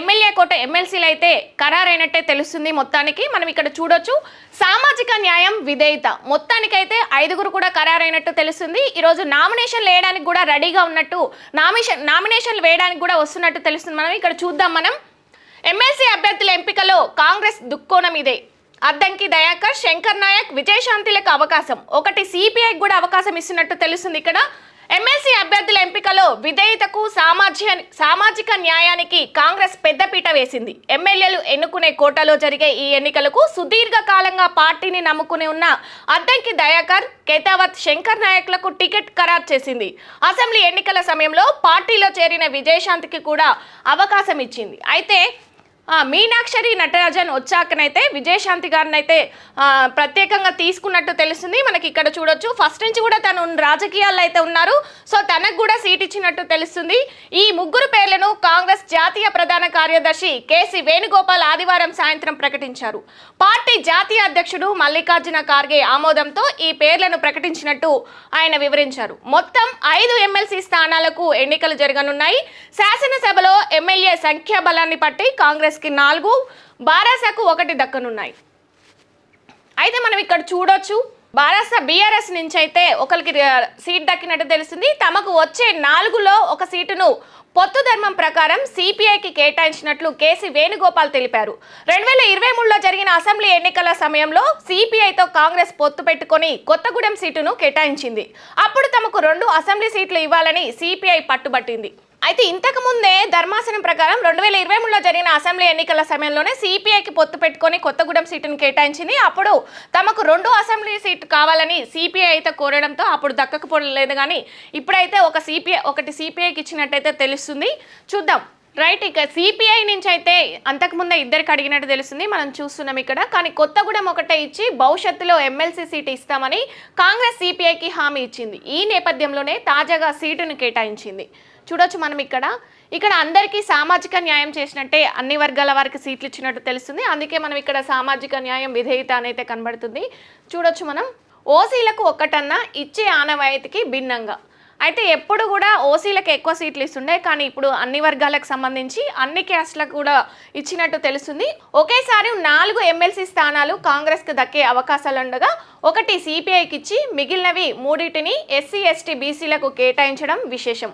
MLA కోట ఎమ్మెల్సీలు అయితే ఖరారైనట్టే తెలుస్తుంది. మొత్తానికి మనం ఇక్కడ చూడొచ్చు సామాజిక న్యాయం విధేయత మొత్తానికైతే 5గురు కూడా ఖరారైనట్టు తెలుస్తుంది. ఈరోజు నామినేషన్లు వేయడానికి కూడా రెడీగా ఉన్నట్టు నామినేషన్లు వేయడానికి కూడా వస్తున్నట్టు తెలుస్తుంది. మనం ఇక్కడ చూద్దాం. మనం ఎమ్మెల్సీ అభ్యర్థుల ఎంపికలో కాంగ్రెస్ దుక్కోణం ఇదే. అద్దంకి దయాకర్, శంకర్ నాయక్, విజయశాంతిలకు అవకాశం, ఒకటి సిపిఐకి కూడా అవకాశం ఇస్తున్నట్టు తెలుస్తుంది. ఇక్కడ ఎమ్మెల్సీ అభ్యర్థుల ఎంపికలో విధేయతకు సామాజిక న్యాయానికి కాంగ్రెస్ పెద్దపీట వేసింది. ఎమ్మెల్యేలు ఎన్నుకునే కోటాలో జరిగే ఈ ఎన్నికలకు సుదీర్ఘకాలంగా పార్టీని నమ్ముకుని ఉన్న అద్దంకి దయాకర్, కేతావత్, శంకర్ నాయక్లకు టికెట్ ఖరారు చేసింది. అసెంబ్లీ ఎన్నికల సమయంలో పార్టీలో చేరిన విజయశాంతికి కూడా అవకాశం ఇచ్చింది. అయితే మీనాక్షరి నటరాజన్ వచ్చాకనైతే విజయశాంతి గారిని అయితే ప్రత్యేకంగా తీసుకున్నట్టు తెలుస్తుంది. మనకి ఇక్కడ చూడొచ్చు ఫస్ట్ నుంచి కూడా తను రాజకీయాల్లో అయితే ఉన్నారు. సో తనకు కూడా సీట్ ఇచ్చినట్టు తెలుస్తుంది. ఈ ముగ్గురు పేర్లను కాంగ్రెస్ జాతీయ ప్రధాన కార్యదర్శి కేసీ వేణుగోపాల్ ఆదివారం సాయంత్రం ప్రకటించారు. పార్టీ జాతీయ అధ్యక్షుడు మల్లికార్జున ఖార్గే ఆమోదంతో ఈ పేర్లను ప్రకటించినట్టు ఆయన వివరించారు. మొత్తం 5 ఎమ్మెల్సీ స్థానాలకు ఎన్నికలు జరగనున్నాయి. శాసనసభలో ఎమ్మెల్యే సంఖ్యాబలాన్ని బట్టి కాంగ్రెస్ 4, బారాసాకు 1 దక్కనున్నాయి. అయితే మనం ఇక్కడ చూడొచ్చు బారాసా బీఆర్ఎస్ నుంచి అయితే ఒకరికి సీట్ దక్కినట్టు తెలుస్తుంది. తమకు వచ్చే 4లో ఒక సీటును పొత్తు ధర్మం ప్రకారం సిపిఐకి కేటాయించినట్లు కేసీ వేణుగోపాల్ తెలిపారు. 2023లో జరిగిన అసెంబ్లీ ఎన్నికల సమయంలో సిపిఐతో కాంగ్రెస్ పొత్తు పెట్టుకొని కొత్తగూడెం సీటును కేటాయించింది. అప్పుడు తమకు 2 అసెంబ్లీ సీట్లు ఇవ్వాలని సిపిఐ పట్టుబట్టింది. అయితే ఇంతకు ముందే ధర్మాసనం ప్రకారం 2023లో జరిగిన అసెంబ్లీ ఎన్నికల సమయంలోనే సిపిఐకి పొత్తు పెట్టుకొని కొత్తగూడెం సీటును కేటాయించింది. అప్పుడు తమకు 2 అసెంబ్లీ సీటు కావాలని సిపిఐ అయితే కోరడంతో అప్పుడు దక్కకపోలేదు. కానీ ఇప్పుడైతే ఒకటి సిపిఐకి ఇచ్చినట్టయితే తెలుస్తుంది. చూద్దాం. రైట్, ఇక సిపిఐ నుంచి అయితే అంతకుముందే 2కి అడిగినట్టు తెలుస్తుంది. మనం చూస్తున్నాం ఇక్కడ. కానీ కొత్తగూడెం ఒకటే ఇచ్చి భవిష్యత్తులో ఎమ్మెల్సీ సీటు ఇస్తామని కాంగ్రెస్ సిపిఐకి హామీ ఇచ్చింది. ఈ నేపథ్యంలోనే తాజాగా సీటును కేటాయించింది. చూడొచ్చు మనం ఇక్కడ అందరికీ సామాజిక న్యాయం చేసినట్టే అన్ని వర్గాల వారికి సీట్లు ఇచ్చినట్టు తెలుస్తుంది. అందుకే మనం ఇక్కడ సామాజిక న్యాయం విధేయత అనేది కనబడుతుంది. చూడొచ్చు మనం ఓసీలకు ఒక్కటన్నా ఇచ్చే ఆనవాయితీకి భిన్నంగా అయితే ఎప్పుడు కూడా ఓసీలకు ఎక్కువ సీట్లు ఇస్తుండే, కానీ ఇప్పుడు అన్ని వర్గాలకు సంబంధించి అన్ని క్యాస్ట్లకు కూడా ఇచ్చినట్టు తెలుస్తుంది. ఒకేసారి 4 ఎమ్మెల్సీ స్థానాలు కాంగ్రెస్కి దక్కే అవకాశాలు ఉండగా ఒకటి సిపిఐకి ఇచ్చి మిగిలినవి 3టిని ఎస్సీ ఎస్టీ బీసీలకు కేటాయించడం విశేషం.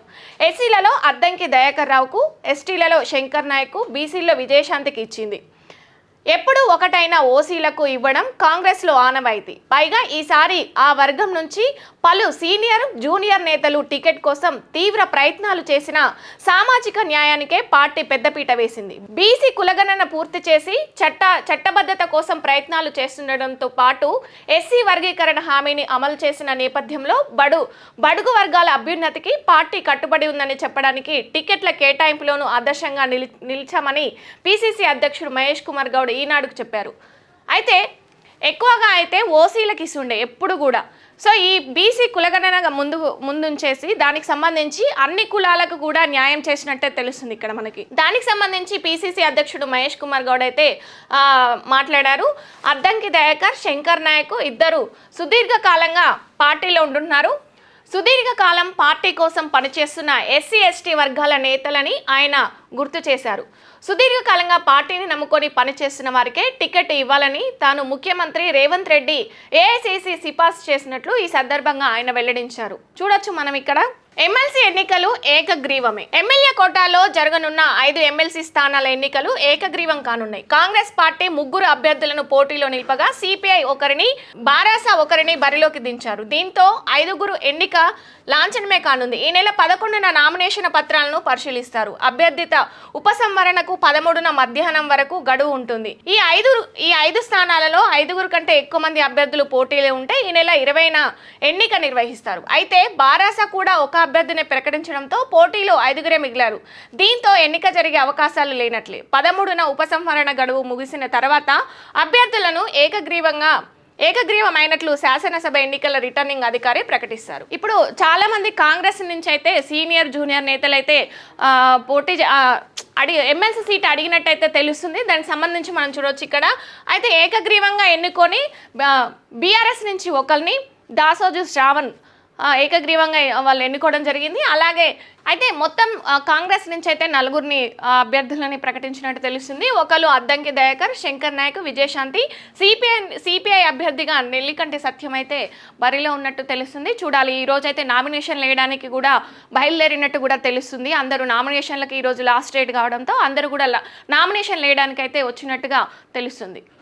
ఎస్సీలలో అద్దంకి దయాకర్ రావుకు, ఎస్టీలలో శంకర్ నాయక్కు, బీసీల్లో విజయశాంతికి ఇచ్చింది. ఎప్పుడు ఒకటైన ఓసీలకు ఇవ్వడం కాంగ్రెస్లో ఆనవాయితీ. పైగా ఈసారి ఆ వర్గం నుంచి పలు సీనియర్ జూనియర్ నేతలు టికెట్ కోసం తీవ్ర ప్రయత్నాలు చేసిన సామాజిక న్యాయానికే పార్టీ పెద్దపీట వేసింది. బీసీ కులగణన పూర్తి చేసి చట్టబద్ధత కోసం ప్రయత్నాలు చేస్తుండటంతో పాటు ఎస్సీ వర్గీకరణ హామీని అమలు చేసిన నేపథ్యంలో బడుగు వర్గాల అభ్యున్నతికి పార్టీ కట్టుబడి ఉందని చెప్పడానికి టికెట్ల కేటాయింపులోనూ ఆదర్శంగా నిలిచామని పిసిసి అధ్యక్షుడు మహేష్ కుమార్ గౌడ్ ఈనాడుకు చెప్పారు. అయితే ఎక్కువగా అయితే ఓసీలకు ఇస్తుండే ఎప్పుడు కూడా. సో ఈ బీసీ కులగణన ముందుంచేసి దానికి సంబంధించి అన్ని కులాలకు కూడా న్యాయం చేసినట్టే తెలుస్తుంది ఇక్కడ మనకి. దానికి సంబంధించి పిసిసి అధ్యక్షుడు మహేష్ కుమార్ గౌడ్ అయితే మాట్లాడారు. అద్దంకి దయాకర్, శంకర్ నాయక్ ఇద్దరు సుదీర్ఘకాలంగా పార్టీలో ఉంటున్నారు. సుదీర్ఘకాలం పార్టీ కోసం పనిచేస్తున్న ఎస్సీ ఎస్టీ వర్గాల నేతలని ఆయన గుర్తు చేశారు. సుదీర్ఘకాలంగా పార్టీని నమ్ముకొని పనిచేస్తున్న వారికే టికెట్ ఇవ్వాలని తాను ముఖ్యమంత్రి రేవంత్ రెడ్డి ఏఐసిసి సిఫార్సు చేసినట్లు ఈ సందర్భంగా ఆయన వెల్లడించారు. చూడొచ్చు మనం ఇక్కడ ఎమ్మెల్సీ ఎన్నికలు ఏకగ్రీవమే. ఎమ్మెల్యే కోటాలో జరగనున్న 5 ఎమ్మెల్సీ స్థానాల ఎన్నికలు ఏకగ్రీవం కానున్నాయి. కాంగ్రెస్ పార్టీ 3 అభ్యర్థులను పోటీలో నిలపగా సిపిఐ ఒకరిని, బారాసా ఒకరిని బరిలోకి దించారు. దీంతో 5గురు ఎన్నిక లాంఛనమే కానుంది. ఈ నెల 11న నామినేషన్ పత్రాలను పరిశీలిస్తారు. అభ్యర్థిత ఉపసంహరణకు 13న మధ్యాహ్నం వరకు గడువు ఉంటుంది. ఈ 5 స్థానాలలో 5గురు కంటే ఎక్కువ మంది అభ్యర్థులు పోటీలో ఉంటే ఈ నెల 20న ఎన్నిక నిర్వహిస్తారు. అయితే బారాసా కూడా ఒక అభ్యర్థిని ప్రకటించడంతో పోటీలో 5గురే మిగిలారు. దీంతో ఎన్నిక జరిగే అవకాశాలు లేనట్లే. 13న ఉపసంహరణ గడువు ముగిసిన తర్వాత అభ్యర్థులను ఏకగ్రీవమైనట్లు శాసనసభ ఎన్నికల రిటర్నింగ్ అధికారి ప్రకటిస్తారు. ఇప్పుడు చాలా మంది కాంగ్రెస్ నుంచి అయితే సీనియర్ జూనియర్ నేతలు అయితే ఎమ్మెల్సీ సీట్ అడిగినట్టయితే తెలుస్తుంది. దానికి సంబంధించి మనం చూడవచ్చు ఇక్కడ. అయితే ఏకగ్రీవంగా ఎన్నుకొని బీఆర్ఎస్ నుంచి ఒకరిని, దాసోజు శ్రావణ్ ఏకగ్రీవంగా వాళ్ళు ఎన్నుకోవడం జరిగింది. అలాగే అయితే మొత్తం కాంగ్రెస్ నుంచి అయితే నలుగురిని అభ్యర్థులని ప్రకటించినట్టు తెలుస్తుంది. ఒకరు అద్దంకి దయాకర్, శంకర్ నాయక్, విజయశాంతి. సిపిఐ అభ్యర్థిగా నెల్లికంటి సత్యం అయితే బరిలో ఉన్నట్టు తెలుస్తుంది. చూడాలి, ఈ రోజు అయితే నామినేషన్లు వేయడానికి కూడా బయలుదేరినట్టు కూడా తెలుస్తుంది. అందరూ నామినేషన్లకు ఈరోజు లాస్ట్ డేట్ కావడంతో అందరూ కూడా నామినేషన్లు వేయడానికి అయితే వచ్చినట్టుగా తెలుస్తుంది.